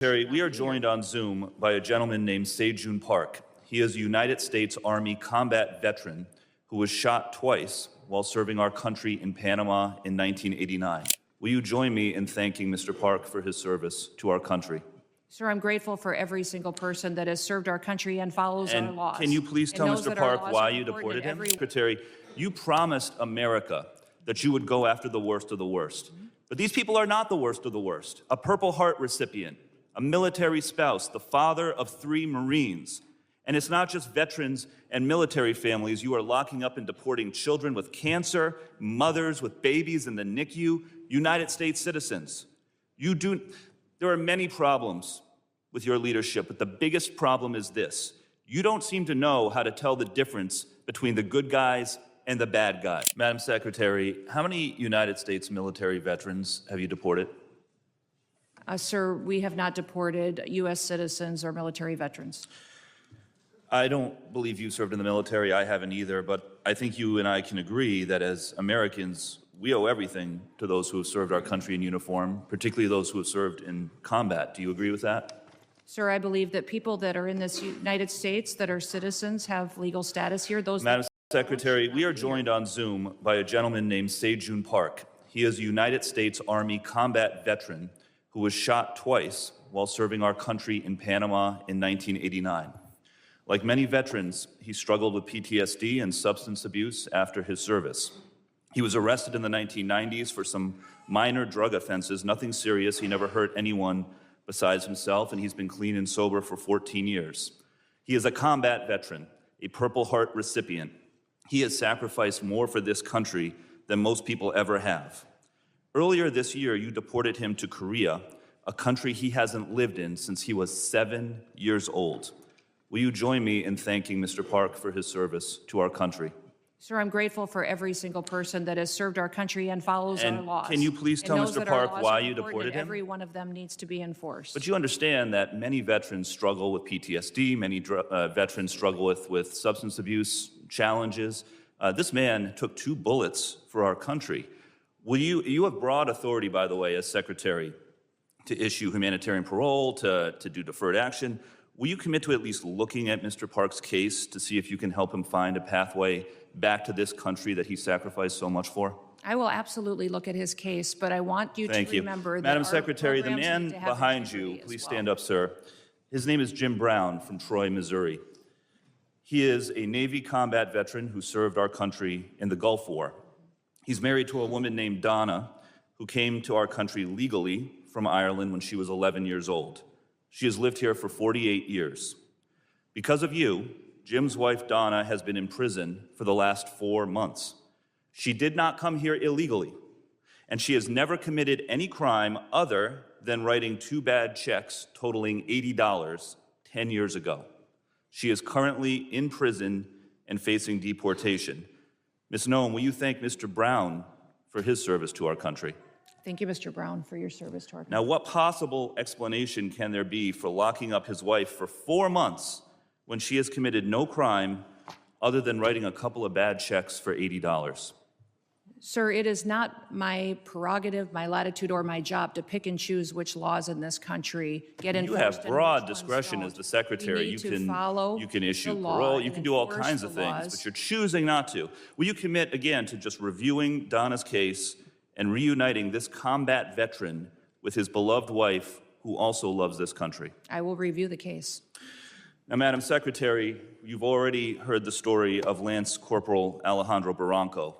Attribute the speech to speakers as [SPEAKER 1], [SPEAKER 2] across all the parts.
[SPEAKER 1] Secretary, we are joined on Zoom by a gentleman named Sejun Park. He is a United States Army combat veteran who was shot twice while serving our country in Panama in 1989. Will you join me in thanking Mr. Park for his service to our country?
[SPEAKER 2] Sir, I'm grateful for every single person that has served our country and follows our laws.
[SPEAKER 1] Can you please tell Mr. Park why you deported him? Secretary, you promised America that you would go after the worst of the worst. But these people are not the worst of the worst. A Purple Heart recipient, a military spouse, the father of 3 Marines. And it's not just veterans and military families. You are locking up and deporting children with cancer, mothers with babies in the NICU, United States citizens. There are many problems with your leadership, but the biggest problem is this. You don't seem to know how to tell the difference between the good guys and the bad guys. Madam Secretary, how many United States military veterans have you deported?
[SPEAKER 2] Sir, we have not deported U.S. citizens or military veterans.
[SPEAKER 1] I don't believe you served in the military. I haven't either, but I think you and I can agree that as Americans, we owe everything to those who have served our country in uniform, particularly those who have served in combat. Do you agree with that?
[SPEAKER 2] Sir, I believe that people that are in this United States that are citizens have legal status here. Madam
[SPEAKER 1] Secretary, we are joined on Zoom by a gentleman named Sejun Park. He is a United States Army combat veteran who was shot twice while serving our country in Panama in 1989. Like many veterans, he struggled with PTSD and substance abuse after his service. He was arrested in the 1990s for some minor drug offenses, nothing serious. He never hurt anyone besides himself, and he's been clean and sober for 14 years. He is a combat veteran, a Purple Heart recipient. He has sacrificed more for this country than most people ever have. Earlier this year, you deported him to Korea, a country he hasn't lived in since he was 7 years old. Will you join me in thanking Mr. Park for his service to our country?
[SPEAKER 2] Sir, I'm grateful for every single person that has served our country and follows our laws.
[SPEAKER 1] Can you please tell Mr. Park why you deported him?
[SPEAKER 2] Every one of them needs to be enforced.
[SPEAKER 1] But you understand that many veterans struggle with PTSD, many veterans struggle with substance abuse challenges. This man took 2 bullets for our country. You have broad authority, by the way, as Secretary, to issue humanitarian parole, to do deferred action. Will you commit to at least looking at Mr. Park's case to see if you can help him find a pathway back to this country that he sacrificed so much for?
[SPEAKER 2] I will absolutely look at his case, but I want you to remember that
[SPEAKER 1] Madam Secretary, the man behind you, please stand up, sir. His name is Jim Brown from Troy, Missouri. He is a Navy combat veteran who served our country in the Gulf War. He's married to a woman named Donna, who came to our country legally from Ireland when she was 11 years old. She has lived here for 48 years. Because of you, Jim's wife, Donna, has been in prison for the last 4 months. She did not come here illegally, and she has never committed any crime other than writing 2 bad checks totaling $80 10 years ago. She is currently in prison and facing deportation. Ms. Noem, will you thank Mr. Brown for his service to our country?
[SPEAKER 2] Thank you, Mr. Brown, for your service to our country.
[SPEAKER 1] Now, what possible explanation can there be for locking up his wife for 4 months when she has committed no crime other than writing a couple of bad checks for $80?
[SPEAKER 2] Sir, it is not my prerogative, my latitude, or my job to pick and choose which laws in this country get enforced.
[SPEAKER 1] You have broad discretion as the Secretary. You can issue parole, you can do all kinds of things, but you're choosing not to. Will you commit, again, to just reviewing Donna's case and reuniting this combat veteran with his beloved wife, who also loves this country?
[SPEAKER 2] I will review the case.
[SPEAKER 1] Now, Madam Secretary, you've already heard the story of Lance Corporal Alejandro Barranco,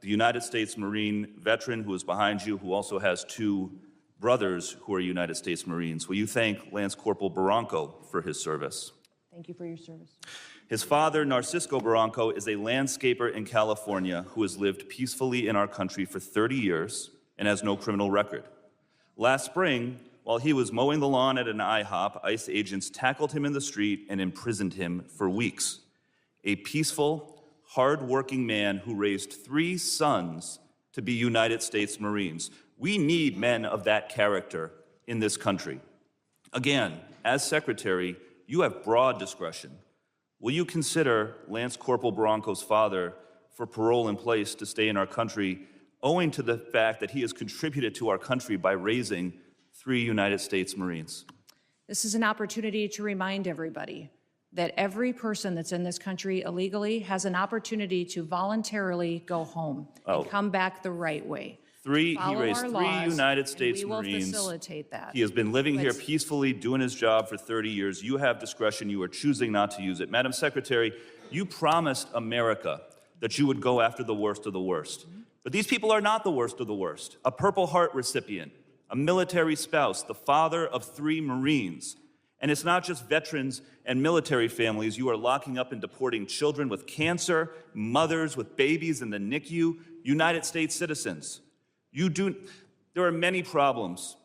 [SPEAKER 1] the United States Marine veteran who is behind you, who also has 2 brothers who are United States Marines. Will you thank Lance Corporal Barranco for his service?
[SPEAKER 2] Thank you for your service.
[SPEAKER 1] His father, Narcisco Barranco, is a landscaper in California who has lived peacefully in our country for 30 years and has no criminal record. Last spring, while he was mowing the lawn at an IHOP, ICE agents tackled him in the street and imprisoned him for weeks. A peaceful, hard-working man who raised 3 sons to be United States Marines. We need men of that character in this country. Again, as Secretary, you have broad discretion. Will you consider Lance Corporal Barranco's father for parole in place to stay in our country, owing to the fact that he has contributed to our country by raising 3 United States Marines.
[SPEAKER 2] This is an opportunity to remind everybody that every person that's in this country illegally has an opportunity to voluntarily go home and come back the right way.
[SPEAKER 1] He
[SPEAKER 2] Follow
[SPEAKER 1] raised
[SPEAKER 2] our
[SPEAKER 1] 3
[SPEAKER 2] laws,
[SPEAKER 1] United States
[SPEAKER 2] and we will
[SPEAKER 1] Marines.
[SPEAKER 2] facilitate that.
[SPEAKER 1] He has been living here peacefully, doing his job for 30 years. You have discretion. You are choosing not to use it. Madam Secretary, you promised America that you would go after the worst of the worst. But these people are not the worst of the worst. A Purple Heart recipient, a military spouse, the father of 3 Marines. And it's not just veterans and military families. You are locking up and deporting children with cancer, mothers with babies in the NICU, United States citizens. There are many problems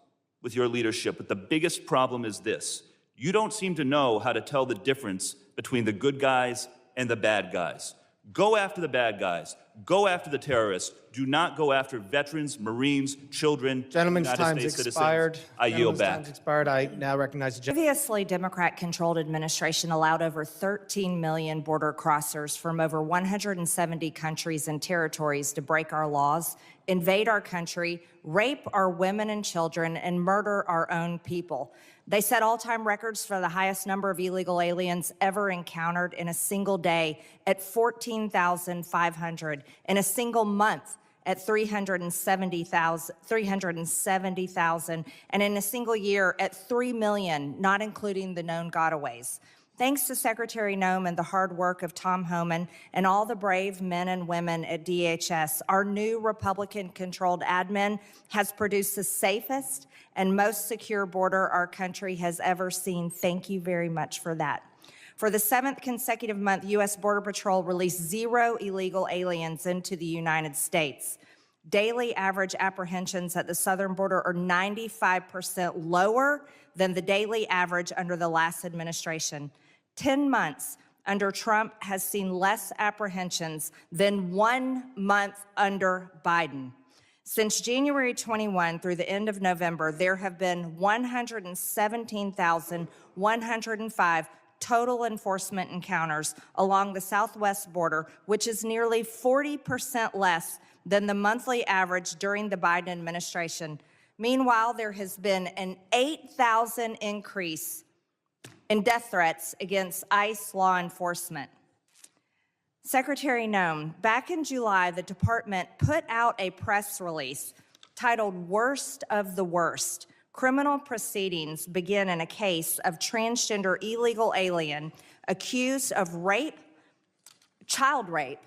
[SPEAKER 1] with your leadership, but the biggest problem is this. You don't seem to know how to tell the difference between the good guys and the bad guys. Go after the bad guys. Go after the terrorists. Do not go after veterans, Marines, children,
[SPEAKER 3] Gentleman's
[SPEAKER 1] United
[SPEAKER 3] time's
[SPEAKER 1] States
[SPEAKER 3] expired.
[SPEAKER 1] citizens. I yield back.
[SPEAKER 3] Time's expired. I now recognize the gentleman.
[SPEAKER 4] Previously, Democrat-controlled administration allowed over 13 million border crossers from over 170 countries and territories to break our laws, invade our country, rape our women and children, and murder our own people. They set all-time records for the highest number of illegal aliens ever encountered in a single day at 14,500, in a single month at 370,000, and in a single year at 3 million, not including the known gotaways. Thanks to Secretary Noem and the hard work of Tom Homan and all the brave men and women at DHS, our new Republican-controlled admin has produced the safest and most secure border our country has ever seen. Thank you very much for that. For the 7th consecutive month, U.S. Border Patrol released 0 illegal aliens into the United States. Daily average apprehensions at the southern border are 95% lower than the daily average under the last administration. 10 months under Trump has seen less apprehensions than 1 month under Biden. Since January 21 through the end of November, there have been 117,105 total enforcement encounters along the southwest border, which is nearly 40% less than the monthly average during the Biden administration. Meanwhile, there has been an 8,000 increase in death threats against ICE law enforcement. Secretary Noem, back in July, the department put out a press release titled "Worst of the Worst." Criminal proceedings begin in a case of transgender illegal alien accused of rape, child rape,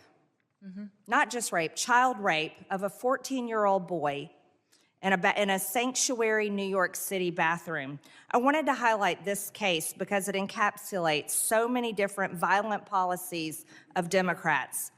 [SPEAKER 4] not just rape, child rape of a 14-year-old boy in a sanctuary New York City bathroom. I wanted to highlight this case because it encapsulates so many different violent policies of Democrats.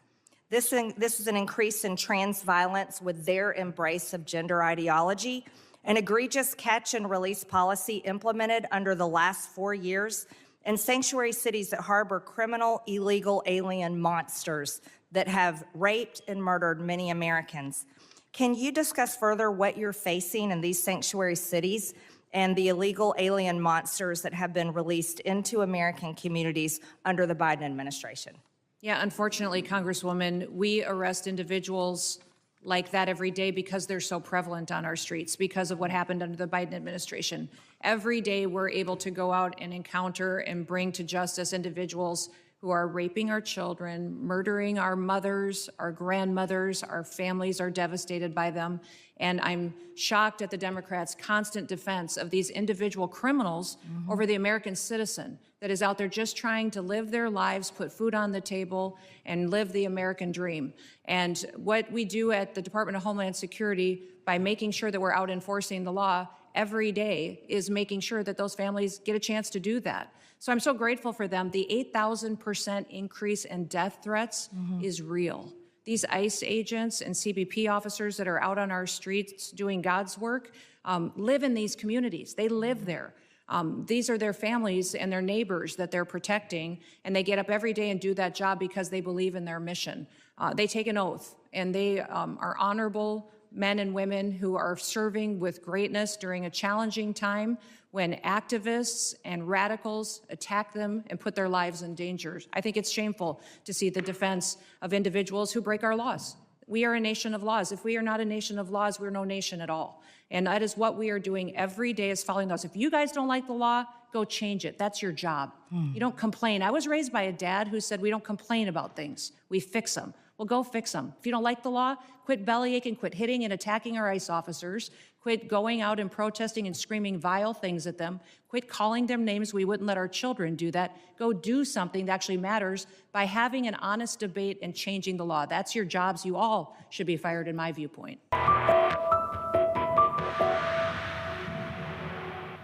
[SPEAKER 4] This is an increase in trans violence with their embrace of gender ideology, an egregious catch and release policy implemented under the last 4 years, and sanctuary cities that harbor criminal illegal alien monsters that have raped and murdered many Americans. Can you discuss further what you're facing in these sanctuary cities and the illegal alien monsters that have been released into American communities under the Biden administration?
[SPEAKER 2] Yeah, unfortunately, Congresswoman, we arrest individuals like that every day because they're so prevalent on our streets, because of what happened under the Biden administration. Every day we're able to go out and encounter and bring to justice individuals who are raping our children, murdering our mothers, our grandmothers, our families are devastated by them. And I'm shocked at the Democrats' constant defense of these individual criminals over the American citizen that is out there just trying to live their lives, put food on the table, and live the American dream. And what we do at the Department of Homeland Security by making sure that we're out enforcing the law every day is making sure that those families get a chance to do that. So I'm so grateful for them. The 8,000% increase in death threats is real. These ICE agents and CBP officers that are out on our streets doing God's work live in these communities. They live there. These are their families and their neighbors that they're protecting, and they get up every day and do that job because they believe in their mission. They take an oath, and they are honorable men and women who are serving with greatness during a challenging time when activists and radicals attack them and put their lives in danger. I think it's shameful to see the defense of individuals who break our laws. We are a nation of laws. If we are not a nation of laws, we're no nation at all. And that is what we are doing every day, is following those. If you guys don't like the law, go change it. That's your job. You don't complain. I was raised by a dad who said we don't complain about things. We fix them. Well, go fix them. If you don't like the law, quit bellyaching, quit hitting and attacking our ICE officers, quit going out and protesting and screaming vile things at them, quit calling them names. We wouldn't let our children do that. Go do something that actually matters by having an honest debate and changing the law. That's your jobs. You all should be fired, in my viewpoint.